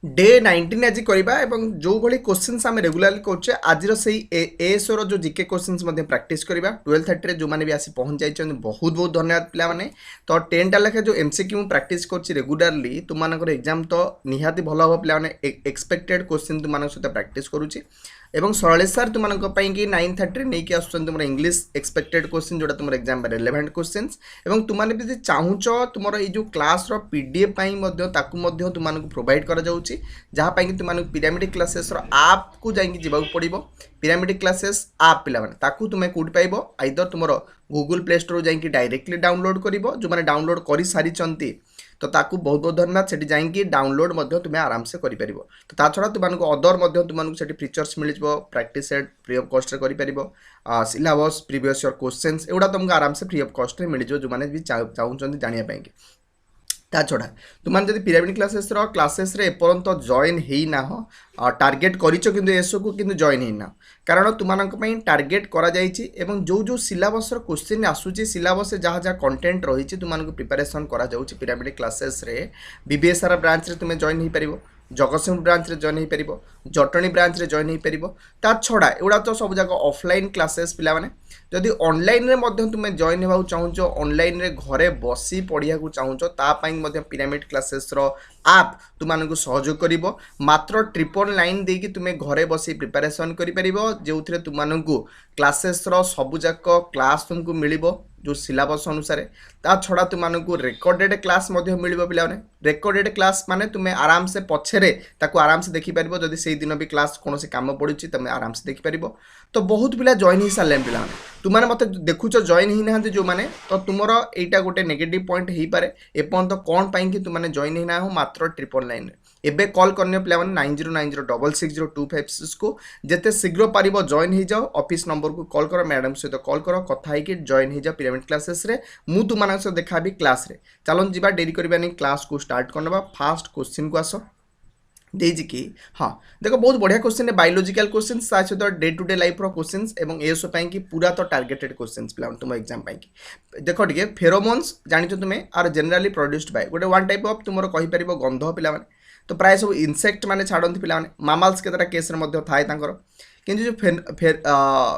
Day 19 आज करवा जो भाई क्वेश्चन आम रेगुलाली करें आज एएसओ जो जीके क्वेश्चन प्रैक्टिस करवा 12:30 जो मैंने भी आसी पहुंच जाइए बहुत बहुत धन्यवाद पाने तो 10टा लेखे जो एमसीक्यू प्रैक्टिस कर रेगुलाली तुम एग्जाम तो निहाती भल हम पाने एक्सपेक्टेड क्वेश्चन तुम सहित प्रैक्टिस करुच्ची एवं शैलेश सार तुम कि 9:30 नहीं आसुँच तुम इंग्लीश एक्सपेक्टेड क्वेश्चन जोटा तुम एग्जाम रेलेवेंट क्वेश्चन एवं तुमने भी चाहूच तुम ये क्लास पीडीएफ तुमको प्रोवाइड कर जहाँपाई कि तुम पिरामिड क्लासेस आप को जावाक पड़ो पिरामिड क्लासेस आप पे तुम्हें कौट पाइब आइदर तुम गूगल प्ले स्टोर जाकि डायरेक्टली डाउनलोड कर जो मैंने डाउनलोड कर सारी तो ताकू बहुत बहुत धन्यवाद से जाकि डाउनलोड तुम्हें आराम से कर तो ता छड़ा तुमको अदर तुमको features mill practice set free of cost कर सिलेबस प्रीवियस ईयर क्वेश्चंस एगुड़ा तुमको आराम से फ्री ऑफ कॉस्ट मिल जो मैंने भी चाहते जानापी ता छड़ा तुम जब पिरामिड क्लासेस एपर्यंत जॉइन ही ना टार्गेट करिचो किंतु एसो को किंतु जॉइन ही ना कारण तुम टार्गेट करा जायछि एवं जो जो सिलेबस क्वेश्चन आसूची सिलेबस जहाँ जहाँ कंटेंट रही तुमको प्रिपरेशन करा जाउछि पिरामिड क्लासेस रे बीबीएसआर ब्रांच रे तुम जॉइन ही परिबो जगतसिंहपुर ब्रांच रे जॉइन हो पार जटणी ब्रांच रे जॉइन हो पार ता छड़ा एगुड़ा तो सब जगह ऑफलाइन क्लासेस पिला माने जदि ऑनलाइन रे मध्य तुम जॉइन होगा चाहूच ऑनलाइन रे घरे बसी पढ़िया चाहूच तापाई पिरामिड क्लासेस रो आप तुमको सहयोग कर मात्र 999 देकी तुम्हें घरे बसी प्रिपरेशन कर जो तुमको क्लासेस रो सबुजाक क्लास तुमको मिल जो सिलेबस अनुसार ता छड़ा तुमको रेकर्डेड क्लास मिल पे रेकर्डेड क्लास माने तुम्हें आराम से पछरे ताको आराम से देखिपार जदि से दिन भी क्लास कौन काम पड़ी तुम आराम से देखिपार तो बहुत पिला जॉइन हो सारे पे तुमने मत देखुच जॉइन ही ना जो मैंने तो तुम यहाँ गोटे नेगेटिव पॉइंट हो पारे एपर्यंत कौन पाई कि तुमने जॉइन ही ना हो मात्र 999 एबे कॉल करने पे 9090660256 को जिते शीघ्र पार जॉइन हो जाओ ऑफिस नंबर को कॉल कर मैडम सहित कॉल कर कथा है जॉइन हो जाओ पिरामिड क्लासेस रे मु तुम सहित देखा क्लास रे चलन जी डेरी करवा क्लास को स्टार्ट करना फास्ट क्वेश्चन को आस देजी कि हाँ देखो बहुत बढ़िया क्वेश्चन है बायोलॉजिकल क्वेश्चन सहित डे टू डे लाइफ रो क्वेश्चंस एवं एएसओ कि पूरा तो टार्गेटेड क्वेश्चंस पे तुम एग्जाम कि देख टे फेरोमोन्स जानिଛ तुम्हें आर जनराली प्रोड्यूस्ड बाय गोटे वन टाइप ऑफ तुम कहीपर गंध पिला तो प्राय सब इनसेक्ट मैंने छाड़ती पे मामाल्स केतटा केस थाए किंतु जो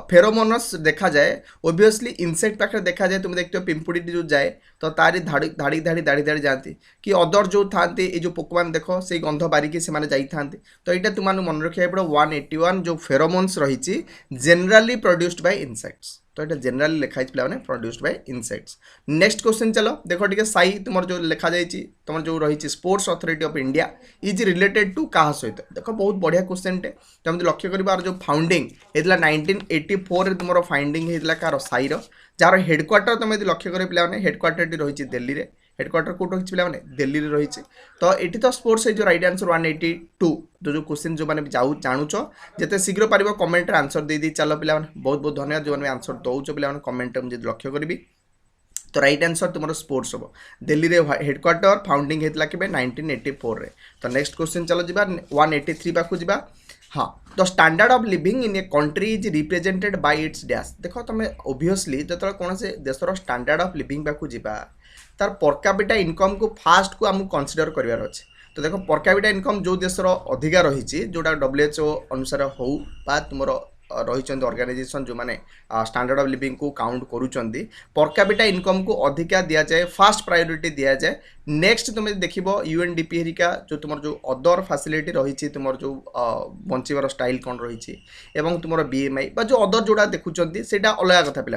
फेरोमोनस देखा जाए ओबियसली इनसेक्ट पाखे देखा जाए तुम देखते हो पिंपुड़ी जो जाए तो तारी धाड़ी धाड़ी धाड़ी धाड़ी धाड़ी जाती कि अदर जो था जो पोक मैंने देख से गंध बारिकी से जाता तो यहाँ तुमको मन रखा पड़ो 181 जो फेरोमोन्स रही जनराली प्रोड्यूस्ड बाय इनसेक्ट्स तो ये जनराली लिखाई पे produced by insects next question चलो देखो टे साई तुम जो लिखा जाए तुम जो रही Sports Authority of India is related to क्या सहित देख बहुत बढ़िया क्वेश्चन टे तुम लक्ष्य कर जो फाउंडिंग होता 1984 तुम फाइंडिंग होता कार साई जार हेडक्वार्टर तुम लक्ष्य कर पे हेडक्वार्टर रही दिल्ली में हेडक्वार्टर कौट रही पे दिल्ली में रही तो ये तो स्पोर्ट्स जो राइट आंसर 182 जो क्वेश्चन जो मैंने जानूच जिते शीघ्र पार कमेंट आंसर दे चलो पे बहुत बहुत धन्यवाद जो मैंने आंसर दौच पे कमेंट मुझे लक्ष्य करी तो राइट आंसर तुम स्पोर्ट्स हम दिल्ली रे हेडक्वार्टर फाउंडिंग होता कि 1984 रे तो नेक्स्ट क्वेश्चन चलो जी 183 पाखु जी हाँ the standard of living in a country is represented by it's dash देख तुम ओबियसली जो कौन से देशर स्टैंडर्ड ऑफ लिविंग पाखु जा तार पर कैपिटा इनकम को फास्ट को आमको कंसीडर करार अच्छे तो देख पर कैपिटा इनकम जो देशर अधिका रही जोटा WHO अनुसार हो तुम रही ऑर्गेनाइजेशन जो मैंने स्टैंडर्ड ऑफ लिविंग को काउंट करुँच पर कैपिटा इनकम को अधिका दि जाए फास्ट प्रायोरिटी दि जाए नेक्स्ट तुम देख UNDP हेरिका जो तुम जो अदर फैसिलिटी रही तुम जो बचार स्टाइल कौन रही तुम BMI जो अदर जोड़ा देखुं से अलग कथा पे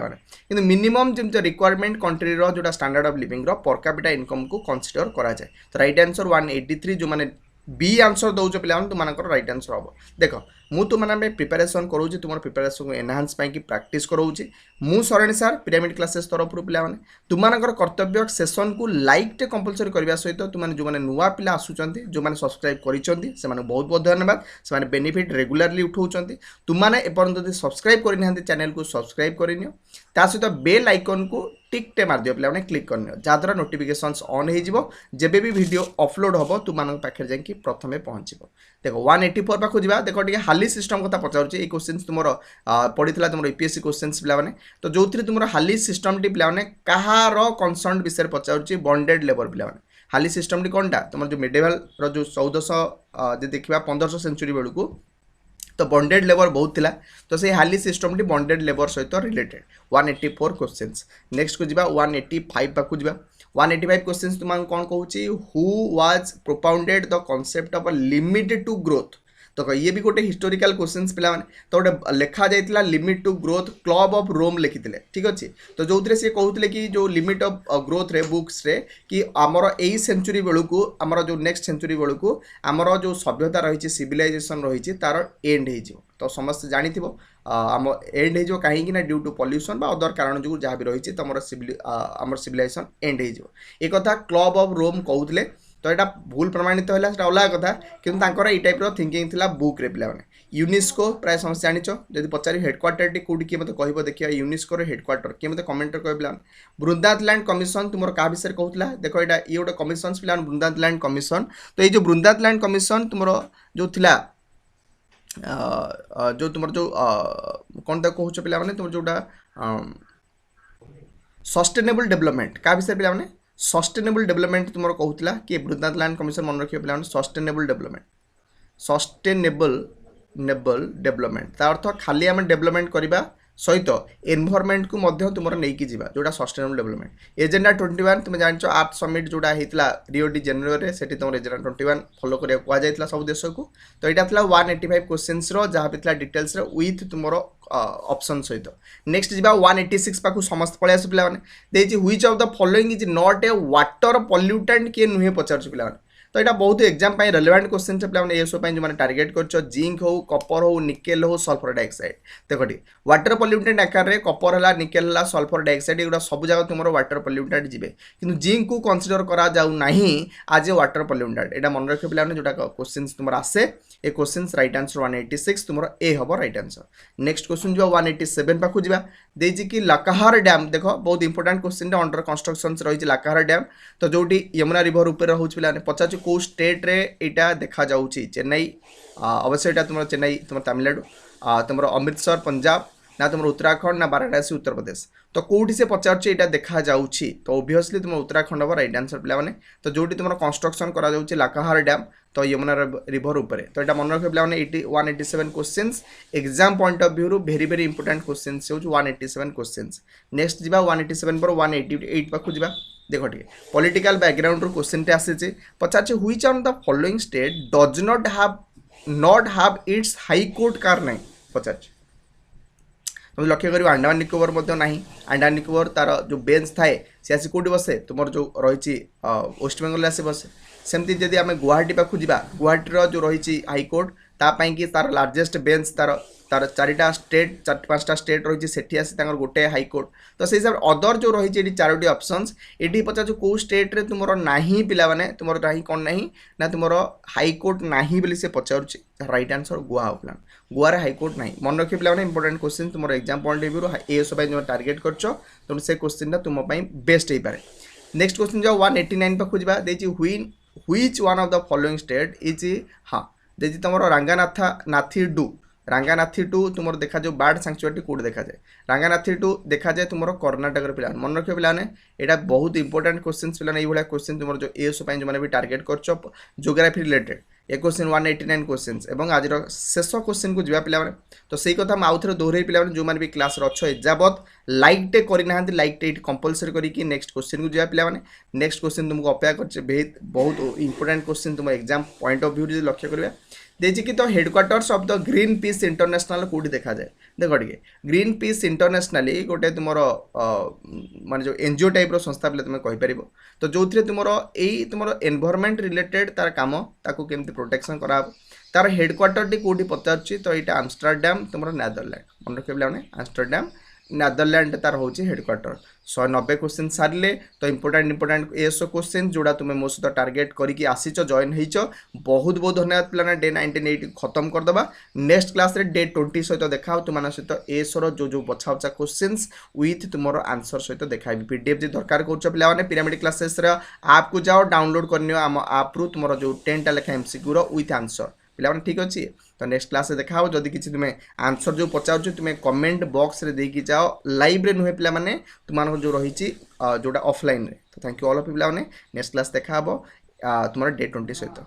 मिनिमम जमी रिक्वायरमेंट कंट्री जो standard of living per capita income को कंसीडर करा जाए तो राइट आंसर 183 जो मैंने बी आंसर दौच पे तुम राइट आंसर हम देख मु तुमने प्रिपेरेसन करोची तुम प्रिपेरेसन को एनहांस पाई प्रैक्टिस कराऊँगी मु सरणि सार पिरामिड क्लासेस तरफ पे तुम कर्तव्य सेसन को लाइक टे कंपलसरी करने सहित तुमने जो मैंने नुआ पिला आसुँच जो मैंने सब्सक्राइब कर बहुत बहुत धन्यवाद से बेनिफिट रेगुलारली उठाऊँ तुमने एपर्यंत सब्सक्राइब करना चैनल को सब्सक्राइब करनी ता सहित बेल आइकन को टिक टे मार दियो पे क्लिक करनी जहाँद्वारा नोटिफिकेशंस ऑन हो जब भी वीडियो अपलोड हम तुम पाखे जाकि प्रथमे पहुँच देख 184 पाखु जा देख टे हाली सिस्टम कथा पचारूँ ये क्वेश्चन तुम पड़ा तुम UPSC क्वेश्चन पे तो जो तुम हाली सिस्टम टी पे कहार कनसर्न विषय पचारूँ बॉन्डेड लेबर पे हाली सिस्टम कौनटा तुम जो मिडेवल जो 1400 देखा 1500 सेंचुरी बेलू तो बॉन्डेड लेबर बहुत थिला तो से हाली सिस्टम बॉन्डेड लेबर सहित रिलेटेड 184 क्वेश्चंस नेक्स्ट को जीवा 185 पाकु जीवा 185 क्वेश्चंस तुम कौन कहूँ who was propounded the concept of limit to growth तो ये भी गोटे हिस्टोरिकल क्वेश्चंस पिला तो गोटे लिखा जाइतिला limit to growth club of Rome लिखिथिले ठीक अच्छे तो जो सी कहते कि जो लिमिट ऑफ ग्रोथ रे बुक्स रे कि आमर यही सेंचुरी बेलू को आमर जो नेक्स्ट सेंचुरी बेलू को आमर जो सभ्यता रही सिविलाइजेशन रही तार एंड हो तो समस्त जानी आम एंड हो कहीं ड्यू टू पॉल्यूशन बा अदर कारण जो जहाँ भी रही तुम आमर सिविलाइजेशन एंड हो एक क्लब ऑफ रोम कहते तो यहाँ भूल प्रमाणित है अलग कथा कि ये टाइप थिंकिंग थिला बुक रे पिला यूनेस्को प्राय समस्त जानिच जब पचारि हेडक्वार्टर टी कौटी किए मतलब कह देखिए यूनेस्को हेडक्वार्टर किए मतलब कमेंट कह पिला बृंदातलैंड कमिशन तुम क्या विषय कहूला देख ये ये गोटे कमिशन पिला बृंदातलैंड कमिशन तो ये जो बृंदातलैंड कमिशन तुम जो थिला जो तुम जो कौन तक कहूँ पिला तुम जोटा सस्टेनेबल डेवलपमेंट क्या विषय पिला सस्टेनेबल डेवलपमेंट तुम कहूला कि बृंदातलैंड कमिशन मन रखिए पिला सस्टेनेबल डेवलपमेंट तार अर्थ खाली आम डेवलपमेंट करवा सहित एनवायरनमेंट को मध्य तुम नहीं जावा जोटा सस्टेनेबल डेवलपमेंट एजेंडा 21 तुम जान आर्थ समिट जोटा होता रियो डी जेनेरो से तुम एजेंडा 21 फॉलो करा कहुला सब देश को तो यहाँ था 185 क्वेश्चंस जहाँ भी डिटेल्स विथ तुम ऑप्शन सहित नेक्स्ट जा 186 पाक समस्त पलि आस पे which of the following is not a water pollutant किए नुहे पचार पे तो यहाँ बहुत एग्जाम रेलेवेंट क्वेश्चन पे ये सब जो टार्गेट कर जिंक हो कपर हो निकेल हो सल्फर डाइऑक्साइड देखो वाटर पॉल्यूटेंट आकार में कपर है निकेल है सल्फर डाइऑक्साइड एगुड़ा सब जगह तुम वाटर पॉल्यूटेंट जी कि जिंक को कंसीडर करा जाऊ नहीं आज ए वाटर पॉल्यूटेंट यहाँ मन रखिए पे जोटा क्वेश्चन तुम आसे ए क्वेश्चन रईट आंसर 186 तुम ए हम रईट आंसर नेक्स्ट क्वेश्चन जो 187 पाक जा देजी कि लाकाहार डैम देख बहुत इंपोर्टेंट क्वेश्चन अंडर कंस्ट्रक्शन रही लाकाहार डैम तो जो यमुना रिवर ऊपर हो पे पचार कौ स्टेट रे यहाँ देखा जाऊँगी चेन्नई अवश्य यहाँ तुम चेन्नई तुम तमिलनाडु तुम अमृतसर पंजाब ना तुम उत्तराखंड ना वाराणसी उत्तर प्रदेश तो कौटी से पचार यहाँ देखा जाऊँगी तो ओबियसली तुम उत्तराखंड हम रईट आंसर पे तो जो तुम कंस्ट्रक्शन करा लाकाहार डैम तो यमुना रिवर ऊपर तो यहाँ मन रखिए पे 187 question exam point of view very very important question हो 187 क्वेश्चन नेक्स्ट जा 187 पर 188 पाक जा देख टे पॉलिटिकल बैकग्राउंड क्वेश्चन टे आसी पचार which on the following state does not have its high court कार नहीं पचार तुम लक्ष्य कर अंडमान निकोबर ना अंडमान निकोबर तार जो बेंच थाए सी आसी कौटी बसे तुम जो रही वेस्ट बेंगल आसी बसे सेमती जदि आम गुवाहाटी पाखु जा गुवाहाटीर जो रही हाईकोर्ट तापाई कि तार लार्जेस्ट बेंच तार तार चारिटा स्टेट 4-5टा स्टेट रही से आसी गोटे हाईकोर्ट तो से हिसाब अदर जो रही ये 4टी ऑप्शंस ये पचार कौ स्टेट रे तुम ना पिला माने तुम ना कौन ना तुम हाईकोर्ट ना बोली से पचार राइट आंसर गोवा हो प्लान गोवा हाईकोर्ट ना मन रखिए पे इंपोर्टेंट क्वेश्चन तुम exam point of view ASO जो टार्गेट कर तुम से क्वेश्चन तुम बेस्ट हो पाए नेक्स्ट क्वेश्चन जो 189 पाखु जा which one of the following state is हाँ देखिए तुम रंगानाथी टू तुम देखा जो बार्ड सैंक्चुअरी कौट देखा जाए रंगानाथी टू देखा जाए तुम कर्णाटक पिला मन रखिए पे यहाँ बहुत इंपोर्टेंट क्वेश्चन पे ये क्वेश्चन तुम जो एएसओ जो मैंने भी टार्गेट कर जियोग्राफी रिलेटेड ए क्वेश्चन 189 क्वेश्चन और आज शेष क्वेश्चन को जी पे तो सही कथा आउ थे दोहरे पे जो मैंने भी क्लास अच्छे एजावत लाइक टे करना लाइक टे कंपलसरी करके नेक्स्ट क्वेश्चन को जी पे नेक्स्ट क्वेश्चन तुमको अपेक्षा कर बहुत इंपोर्टेंट क्वेश्चन तुम एग्जाम पॉइंट ऑफ व्यू लक्ष्य करेंगे देखिए कि तो headquarters of the Greenpeace international कौटी देखा जाए देख टे ग्रीन पीस इंटरनेशनल गोटे तुम माने जो एनजीओ टाइप संस्था पे तुम कहीपर तो जो तुम यही तुम एनवायरनमेंट रिलेटेड तार कम ताकू केमती प्रोटेक्शन करा तार हेडक्वार्टर टी कौटी पचार तो यहाँ आमस्टरडाम तुम नेदरलैंड मन रखिए पे आमस्टरडाम नेदरलैंड तार हूँ हेडक्वार्टर 190 क्वेश्चन सारे तो इंपोर्टेंट एएसओ क्वेश्चन जोड़ा तुम्हें मो सहित टार्गेट करके आसीच जॉइन होइच बहुत बहुत धन्यवाद पिलाना डे 19 खत्म करदे नेक्स्ट क्लास रे डे 20 सहित देखा तुम सहित एएसओ जो बछा बछा क्वेश्चंस विथ तुम आंसर सहित देखा पीडीएफ जो दरकार कर पिरामिड क्लासेस ऐप को जाओ डाउनलोड करनी आम आप तुम जो 10टा लेखा एमसीक्यू विथ आंसर पिलाने ठीक अच्छे तो नेक्स्ट क्लास रे देखा जदि किसी तुम्हें आंसर जो पचार तुम्हें कमेंट बॉक्स रे देकी जाओ लाइव रे नुहे पिला माने तुम जो रही जोटा ऑफलाइन रे तो थैंक यू ऑल ऑफ पिलाने नेक्स्ट क्लास देखा तुम्हारा डे 20 सहित।